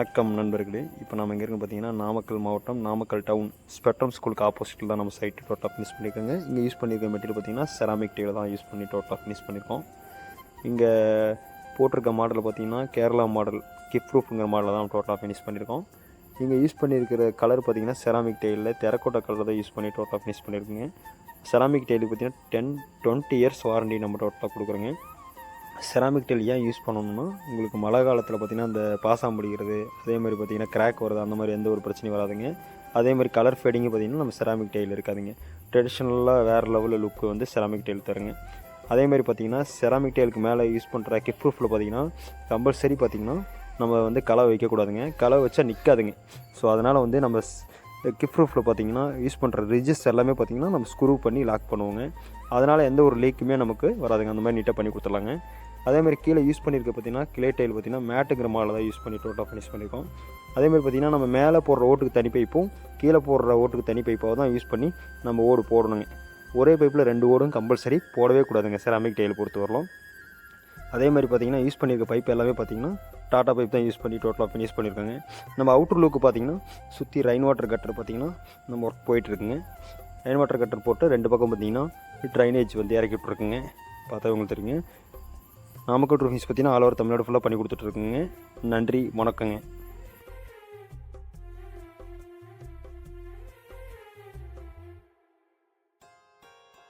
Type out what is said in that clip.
வணக்கம் நண்பர்களே. இப்போ நம்ம எங்கே இருக்குன்னு பார்த்தீங்கன்னா, நாமக்கல் மாவட்டம், நாமக்கல் டவுன் ஸ்பெக்ட்ரம் ஸ்கூலுக்கு ஆப்போசிட்டில் தான் நம்ம சைட்டு டோட்டலாக ஃபினிஷ் பண்ணியிருக்கோங்க. இங்கே யூஸ் பண்ணியிருக்க மெட்டீரியல் பார்த்தீங்கன்னா செராமிக் டைல தான் யூஸ் பண்ணி டோட்டலாக ஃபினிஷ் பண்ணியிருக்கோம். இங்கே போட்டிருக்க மாடல் பார்த்தீங்கன்னா கேரளா மாடல் கிஃப்ட் ப்ரூஃப்ங்கிற மாடலில் தான் டோட்டலாக ஃபினிஷ் பண்ணியிருக்கோம். இங்கே யூஸ் பண்ணியிருக்கிற கலர் பார்த்தீங்கன்னா செராமிக் டைலில் டெரக்கோட்டா கலர் தான் யூஸ் பண்ணி டோட்டலாக ஃபினிஷ் பண்ணியிருக்குங்க. செராமிக் டைலுக்கு பார்த்தீங்கன்னா 20 இயர்ஸ் வாரண்டி நம்ம டோட்டலாக கொடுக்குறோங்க. செராமிக் டைல் ஏன் யூஸ் பண்ணணும்னா, உங்களுக்கு மழை காலத்தில் பார்த்திங்கன்னா அந்த பாசாம் பிடிக்கிறது, அதே மாதிரி பார்த்திங்கன்னா கிராக் வருது, அந்த மாதிரி எந்த ஒரு பிரச்சனையும் வராதுங்க. அதே மாதிரி கலர் ஃபேடிங்கு பார்த்திங்கன்னா நம்ம செராமிக் டைல் இருக்காதுங்க. ட்ரெடிஷ்னலாக வேறு லெவலில் லுக்கு வந்து செராமிக் டைல் தருங்க. அதே மாதிரி பார்த்திங்கன்னா செராமிக் டைலுக்கு மேலே யூஸ் பண்ணுற கிஃப்ட் ப்ரூஃபில் பார்த்திங்கன்னா கம்பல்சரி பார்த்திங்கன்னா நம்ம வந்து களை வைக்கக்கூடாதுங்க. களை வச்சா நிற்காதுங்க. ஸோ அதனால் வந்து நம்ம கிஃப்ட் ப்ரூஃபில் பார்த்திங்கன்னா யூஸ் பண்ணுற ரிஜிஸ் எல்லாமே பார்த்திங்கன்னா நம்ம ஸ்க்ரூ பண்ணி லாக் பண்ணுவோங்க. அதனால் எந்த ஒரு லீக்குமே நமக்கு வராதுங்க. அந்த மாதிரி நீட்டாக பண்ணி கொடுத்துடலாங்க. அதேமாதிரி கீழே யூஸ் பண்ணியிருக்க பார்த்திங்கன்னா கிளே டைல் பார்த்திங்கன்னா மேட்டுங்கிற மாடல் தான் யூஸ் பண்ணி டோட்டலாக ஃபினிஷ் பண்ணியிருக்கோம். அதேமாதிரி பார்த்திங்கன்னா நம்ம மேலே போடுற ஓட்டுக்கு தனி பைப்பும் கீழே போடுற ஓட்டுக்கு தனி பைப்பாக தான் யூஸ் பண்ணி நம்ம ஓடு போடணுங்க. ஒரே பைப்பில் 2 ஓடும் கம்பல்சரி போடவே கூடாதுங்க செராமிக் டைல் பொறுத்து வரலாம். அதே மாதிரி பார்த்திங்கன்னா யூஸ் பண்ணியிருக்க பைப் எல்லாமே பார்த்திங்கன்னா டாட்டா பைப் தான் யூஸ் பண்ணி டோட்டலாக ஃபினிஷ் பண்ணியிருக்காங்க. நம்ம அவுட்டர் லுக்கு பார்த்திங்கன்னா சுற்றி ரெயின் வாட்டர் கட்டர் பார்த்திங்கன்னா நம்ம ஒர்க் போயிட்டுருக்குங்க. ரெயின் வாட்டர் கட்டர் போட்டு 2 பக்கம் பார்த்திங்கன்னா ட்ரைனேஜ் வந்து இறக்கி விட்ருக்குங்க. பார்த்தா உங்களுக்கு தெரியுங்க. நாமக்கல் ரூஃபிங்ஸ் பார்த்திங்கன்னா ஆல் ஓவர் தமிழ்நாடு ஃபுல்லாக பண்ணி கொடுத்துட்ருக்குங்க. நன்றி, வணக்கங்க.